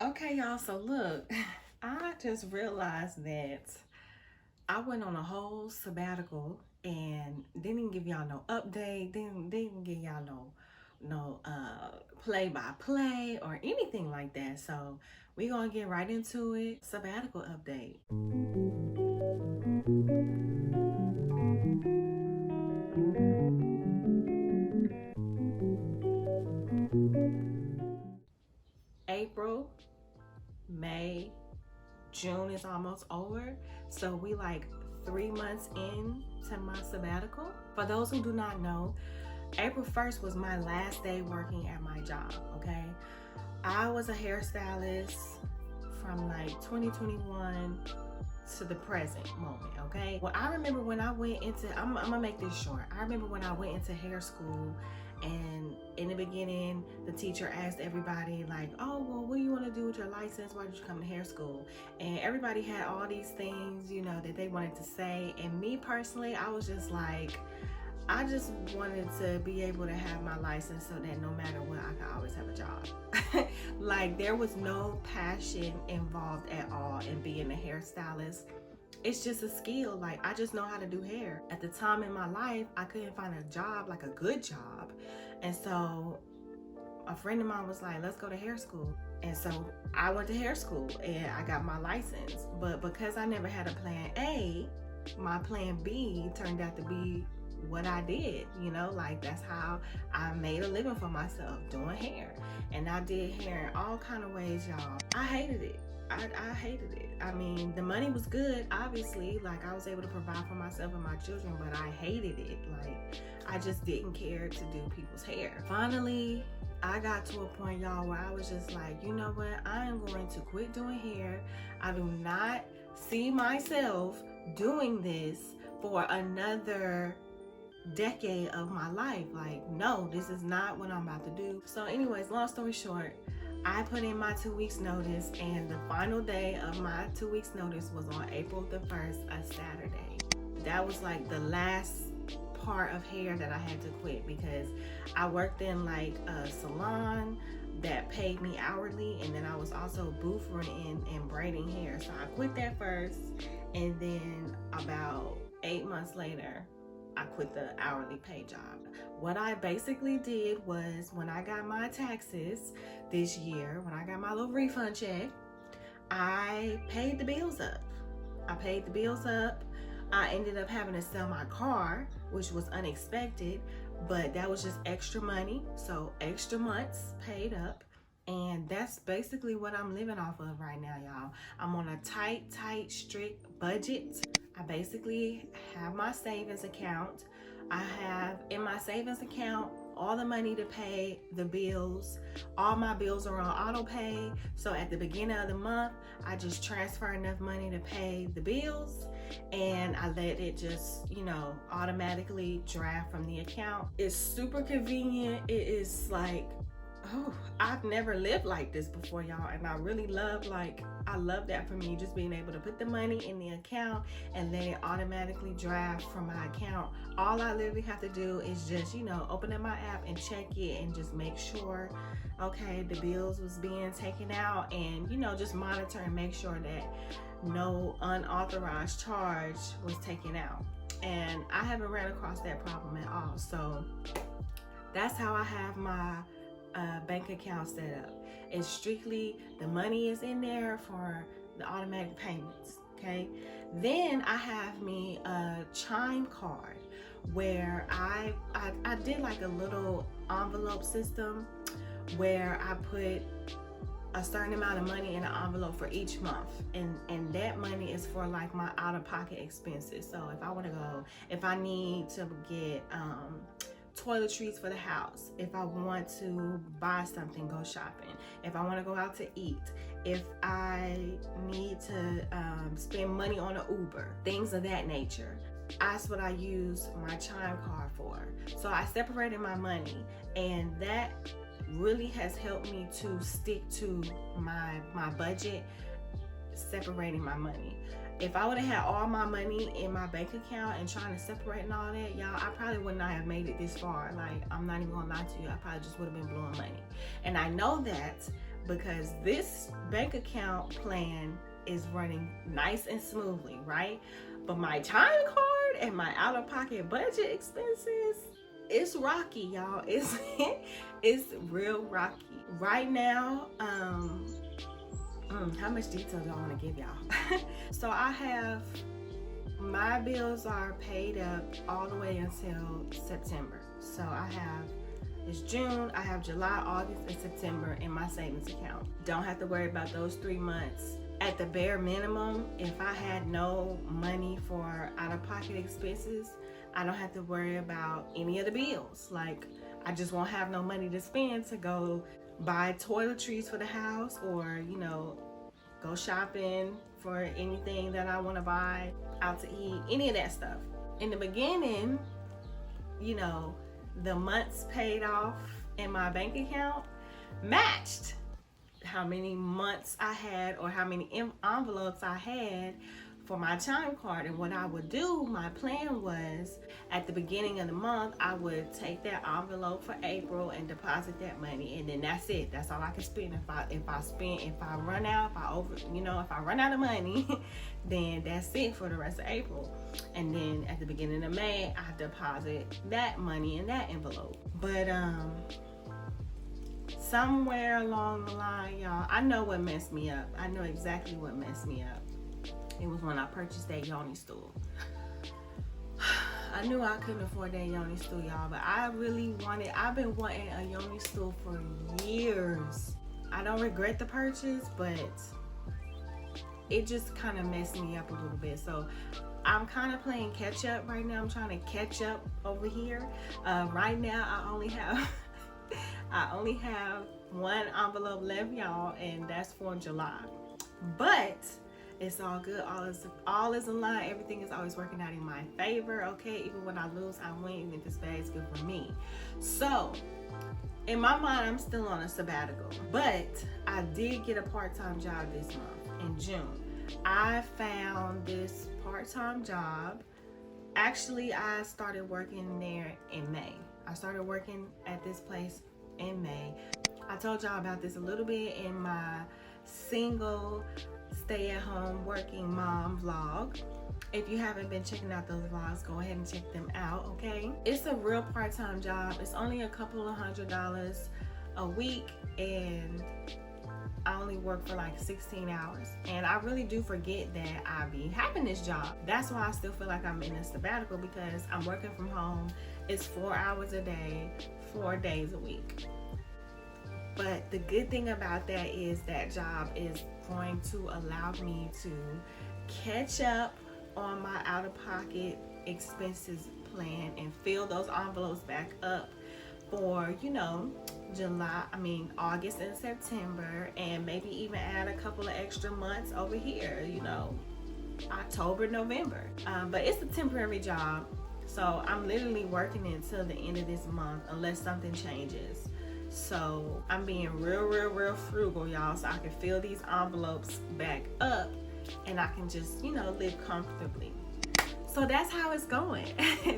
Okay, y'all, so look, I just realized that I went on a whole sabbatical and didn't give y'all no update, didn't give y'all no play by play or anything like that. So we gonna get right into it. Sabbatical update. April, May, June is almost over. So we like 3 months in to my sabbatical. For those who do not know, April 1st was my last day working at my job, okay? I was a hairstylist from like 2021 to the present moment, okay? Well, I remember when I went into, I'm gonna make this short. I remember when I went into hair school, and in the beginning, the teacher asked everybody like, oh, well, what do you want to do with your license? Why did you come to hair school? And everybody had all these things, that they wanted to say. And me personally, I was just like, I just wanted to be able to have my license so that no matter what, I could always have a job. Like, there was no passion involved at all in being a hairstylist. It's just a skill. Like, I just know how to do hair. At the time in my life, I couldn't find a job, like a good job. And so a friend of mine was like, let's go to hair school. And so I went to hair school and I got my license. But because I never had a plan A, my plan B turned out to be what I did, like that's how I made a living for myself, doing hair. And I did hair in all kind of ways, y'all. I hated it. I hated it. I mean, the money was good, obviously, like I was able to provide for myself and my children, but I hated it. Like, I just didn't care to do people's hair. Finally, I got to a point, y'all, where I was just like, you know what? I am going to quit doing hair. I do not see myself doing this for another decade of my life. Like, no, this is not what I'm about to do. So anyways, long story short, I put in my 2 weeks notice, and the final day of my 2 weeks notice was on April the 1st, a Saturday. That was like the last part of hair that I had to quit, because I worked in like a salon that paid me hourly, and then I was also booth renting and braiding hair. So I quit that first, and then about 8 months later, I quit the hourly pay job. What I basically did was, when I got my taxes this year, when I got my little refund check, I paid the bills up. I ended up having to sell my car, which was unexpected, but that was just extra money. So extra months paid up. And that's basically what I'm living off of right now, y'all. I'm on a tight, strict budget. I basically have my savings account. I have in my savings account all the money to pay the bills. All my bills are on auto pay. So at the beginning of the month, I just transfer enough money to pay the bills, and I let it just, automatically draft from the account. It's super convenient. It is like, oh, I've never lived like this before, y'all, and I really love that for me, just being able to put the money in the account and let it automatically draft from my account. All I literally have to do is just, open up my app and check it and just make sure, okay, the bills was being taken out, and, just monitor and make sure that no unauthorized charge was taken out. And I haven't ran across that problem at all. So that's how I have my bank account set up. It's strictly the money is in there for the automatic payments, okay? Then I have me a Chime card where I did like a little envelope system where I put a certain amount of money in an envelope for each month, and that money is for like my out-of-pocket expenses. So if I need to get toiletries for the house, if I want to buy something, go shopping, if I want to go out to eat, if I need to spend money on an Uber, things of that nature. That's what I use my Chime card for. So I separated my money, and that really has helped me to stick to my budget, separating my money. If I would have had all my money in my bank account and trying to separate and all that, y'all, I probably would not have made it this far. Like, I'm not even gonna lie to you, I probably just would have been blowing money. And I know that because this bank account plan is running nice and smoothly, right? But my time card and my out-of-pocket budget expenses, it's rocky, y'all. It's real rocky right now. How much detail do I want to give y'all? So I have, my bills are paid up all the way until September. So I have, it's June, I have July, August, and September in my savings account. Don't have to worry about those 3 months. At the bare minimum, if I had no money for out-of-pocket expenses, I don't have to worry about any of the bills. Like, I just won't have no money to spend to go buy toiletries for the house, or, you know, go shopping for anything that I want to buy, out to eat, any of that stuff. In the beginning, you know, the months paid off in my bank account matched how many months I had, or how many envelopes I had for my time card. And what I would do, my plan was, at the beginning of the month, I would take that envelope for April and deposit that money, and then that's it. That's all I can spend. If I run out, if I run out of money, then that's it for the rest of April. And then at the beginning of May, I deposit that money in that envelope. But somewhere along the line, y'all, I know what messed me up. I know exactly what messed me up. It was when I purchased that yoni stool. I knew I couldn't afford that yoni stool, y'all, but I've been wanting a yoni stool for years. I don't regret the purchase, but it just kind of messed me up a little bit. So I'm kind of playing catch up right now. I'm trying to catch up over here. Right now, I only have one envelope left, y'all, and that's for July. But it's all good. All is in line. Everything is always working out in my favor, okay? Even when I lose, I win. Even if this bad is good for me. So, in my mind, I'm still on a sabbatical. But I did get a part-time job this month in June. I found this part-time job. Actually, I started working there in May. I started working at this place in May. I told y'all about this a little bit in my single stay-at-home working mom vlog. If you haven't been checking out those vlogs, go ahead and check them out, okay? It's a real part-time job. It's only a couple of $100s a week, and I only work for like 16 hours. And I really do forget that I be having this job. That's why I still feel like I'm in a sabbatical, because I'm working from home. It's 4 hours a day, 4 days a week. But the good thing about that is that job is going to allow me to catch up on my out-of-pocket expenses plan and fill those envelopes back up for, you know, August and September, and maybe even add a couple of extra months over here, you know, October, November. But it's a temporary job, so I'm literally working until the end of this month unless something changes. So I'm being real frugal, y'all, so I can fill these envelopes back up and I can just, you know, live comfortably. So that's how it's going.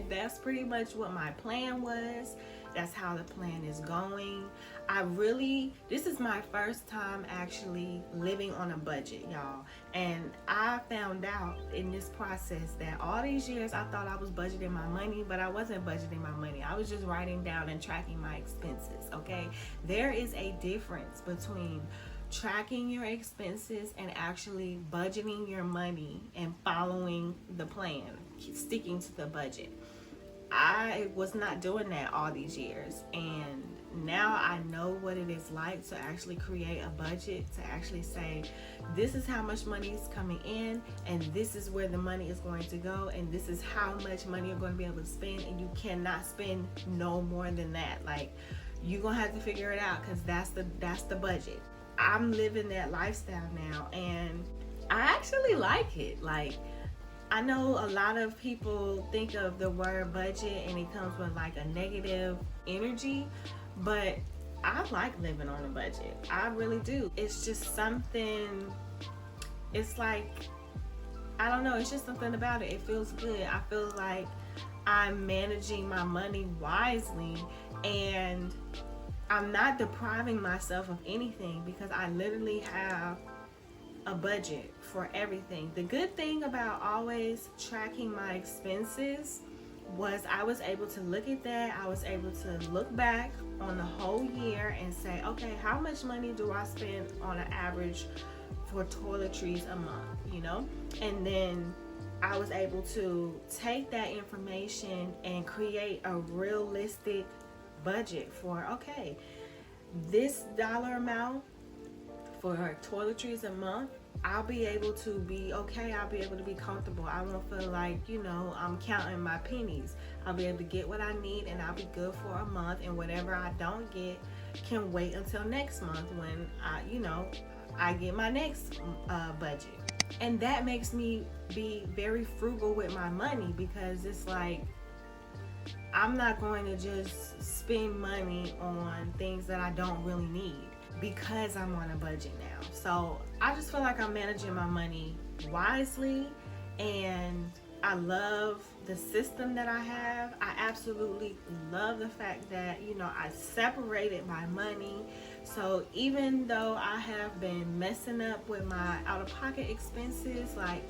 That's pretty much what my plan was. That's how the plan is going. This is my first time actually living on a budget, y'all. And I found out in this process that all these years I thought I was budgeting my money, but I wasn't budgeting my money. I was just writing down and tracking my expenses, okay? There is a difference between tracking your expenses and actually budgeting your money and following the plan, sticking to the budget. I was not doing that all these years, and now I know what it is like to actually create a budget, to actually say, this is how much money is coming in, and this is where the money is going to go, and this is how much money you're going to be able to spend, and you cannot spend no more than that. Like, you're gonna have to figure it out, because that's the budget. I'm living that lifestyle now, and I actually like it. Like, I know a lot of people think of the word budget and it comes with like a negative energy, but I like living on a budget. I really do. It's just something, it's like, I don't know, it's just something about it. It feels good. I feel like I'm managing my money wisely, and I'm not depriving myself of anything because I literally have a budget for everything. The good thing about always tracking my expenses was I was able to look at that. I was able to look back on the whole year and say, okay, how much money do I spend on an average for toiletries a month, you know? And then I was able to take that information and create a realistic budget for, okay, this dollar amount for toiletries a month, I'll be able to be okay. I'll be able to be comfortable. I won't feel like, you know, I'm counting my pennies. I'll be able to get what I need and I'll be good for a month, and whatever I don't get can wait until next month when I get my next budget. And that makes me be very frugal with my money, because it's like I'm not going to just spend money on things that I don't really need because I'm on a budget now. So I just feel like I'm managing my money wisely, and I love the system that I have. I absolutely love the fact that, you know, I separated my money. So even though I have been messing up with my out-of-pocket expenses, like,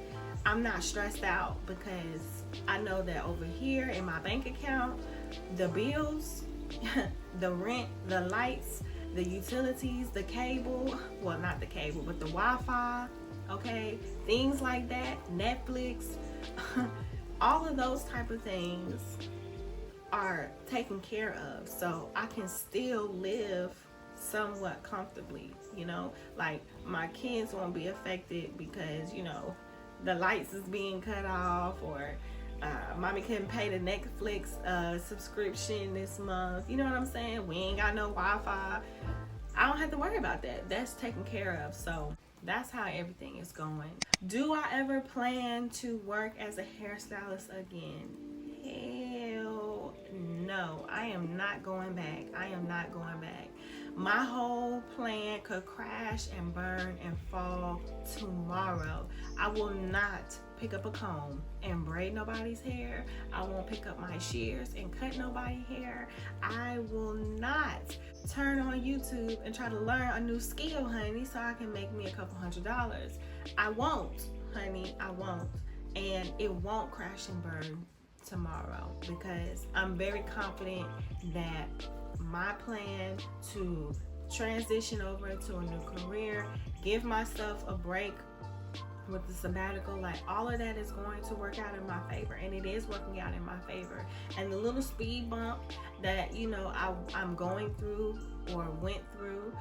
I'm not stressed out, because I know that over here in my bank account, the bills, the rent, the lights, the utilities, the cable, well, not the cable, but the Wi-Fi, okay, things like that, Netflix, all of those type of things are taken care of. So I can still live somewhat comfortably, you know, like my kids won't be affected because, you know, the lights is being cut off, or mommy couldn't pay the Netflix subscription this month. You know what I'm saying? We ain't got no Wi-Fi. I don't have to worry about that. That's taken care of. So that's how everything is going. Do I ever plan to work as a hairstylist again? Hell no. I am not going back. I am not going back. My whole plan could crash and burn and fall tomorrow. I will not pick up a comb and braid nobody's hair. I won't pick up my shears and cut nobody's hair. I will not turn on YouTube and try to learn a new skill, honey, so I can make me a couple $100s. I won't, honey, I won't. And it won't crash and burn tomorrow, because I'm very confident that my plan to transition over into a new career, give myself a break with the sabbatical, like all of that is going to work out in my favor, and it is working out in my favor. And the little speed bump that, you know, I'm going through or went through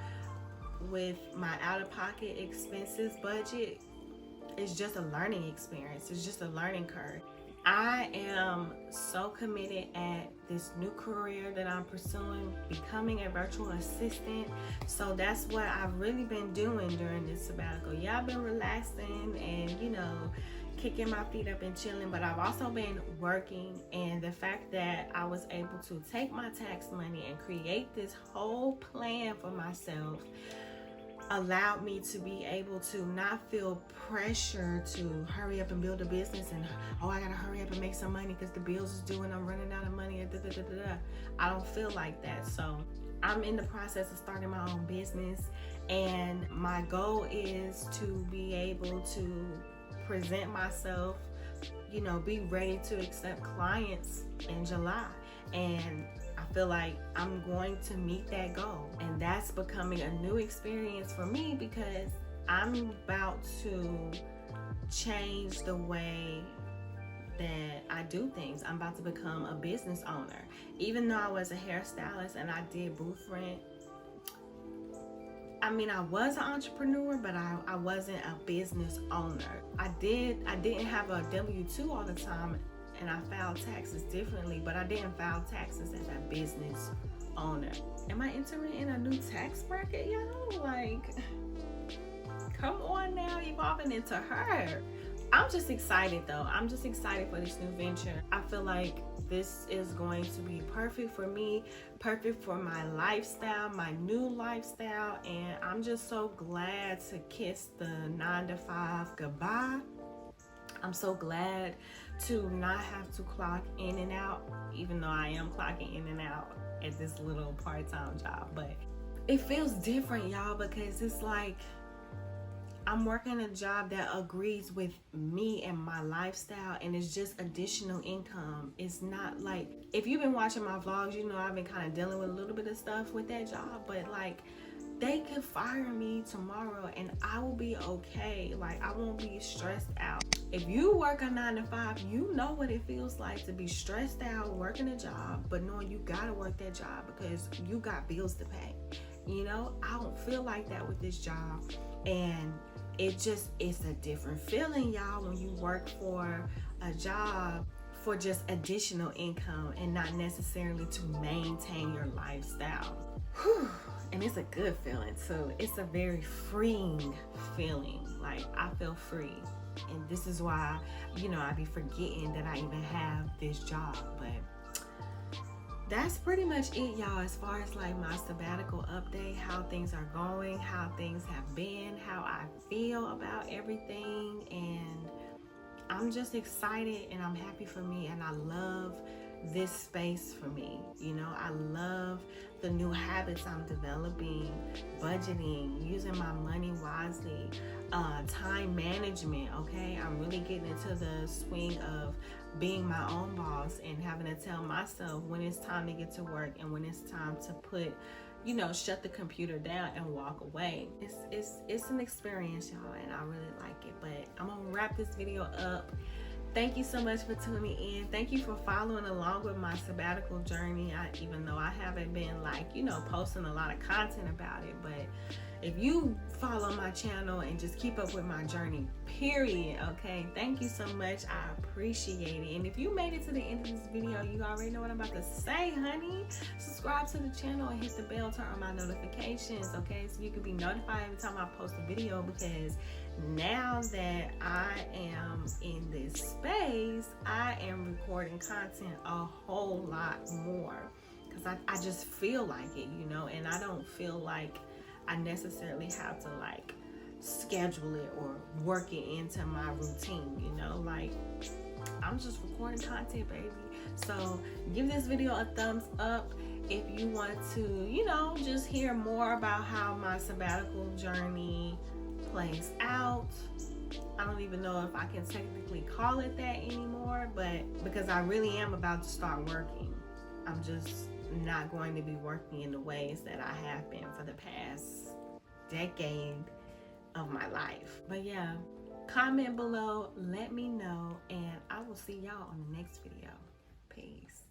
with my out-of-pocket expenses budget is just a learning experience. It's just a learning curve. I am so committed at this new career that I'm pursuing, becoming a virtual assistant. So that's what I've really been doing during this sabbatical. Yeah, I've been relaxing and, you know, kicking my feet up and chilling, but I've also been working. And the fact that I was able to take my tax money and create this whole plan for myself allowed me to be able to not feel pressure to hurry up and build a business and, oh, I gotta hurry up and make some money because the bills is due and I'm running out of money and I don't feel like that. So I'm in the process of starting my own business, and my goal is to be able to present myself, you know, be ready to accept clients in July. And I feel like I'm going to meet that goal, and that's becoming a new experience for me, because I'm about to change the way that I do things. I'm about to become a business owner. Even though I was a hairstylist and I did booth rent, I mean, I was an entrepreneur, but I wasn't a business owner. I didn't have a W-2 all the time, and I filed taxes differently, but I didn't file taxes as a business owner. Am I entering in a new tax bracket, y'all? Like, come on now, evolving into her. I'm just excited though. I'm just excited for this new venture. I feel like this is going to be perfect for me, perfect for my lifestyle, my new lifestyle, and I'm just so glad to kiss the 9-to-5 goodbye. I'm so glad to not have to clock in and out, even though I am clocking in and out at this little part-time job. But it feels different, y'all, because it's like I'm working a job that agrees with me and my lifestyle, and it's just additional income. It's not like, if you've been watching my vlogs, you know I've been kind of dealing with a little bit of stuff with that job, but like, they could fire me tomorrow and I will be okay. Like, I won't be stressed out. If you work a 9 to 5, you know what it feels like to be stressed out working a job, but knowing you gotta work that job because you got bills to pay. You know, I don't feel like that with this job. And it's a different feeling, y'all, when you work for a job for just additional income and not necessarily to maintain your lifestyle. Whew. And it's a good feeling too. It's a very freeing feeling. Like, I feel free. And this is why, you know, I be forgetting that I even have this job. But that's pretty much it, y'all, as far as like my sabbatical update, how things are going, how things have been, how I feel about everything. And I'm just excited and I'm happy for me, and I love this space for me. You know, I love the new habits I'm developing, budgeting, using my money wisely, time management. Okay, I'm really getting into the swing of being my own boss and having to tell myself when it's time to get to work and when it's time to put, you know, shut the computer down and walk away. It's an experience, y'all, and I really like it. But I'm gonna wrap this video up. Thank you so much for tuning in. Thank you for following along with my sabbatical journey. Even though I haven't been like, you know, posting a lot of content about it, but if you follow my channel and just keep up with my journey, period, okay? Thank you so much. I appreciate it. And if you made it to the end of this video, you already know what I'm about to say, honey. Subscribe to the channel and hit the bell, turn on my notifications, okay? So you can be notified every time I post a video, because now that I am in this space, I am recording content a whole lot more because I just feel like it, you know, and I don't feel like I necessarily have to like schedule it or work it into my routine, you know, like I'm just recording content, baby. So give this video a thumbs up if you want to, you know, just hear more about how my sabbatical journey plays out. I don't even know if I can technically call it that anymore, but because I really am about to start working, I'm just not going to be working in the ways that I have been for the past decade of my life. But yeah, comment below, let me know, and I will see y'all on the next video. Peace.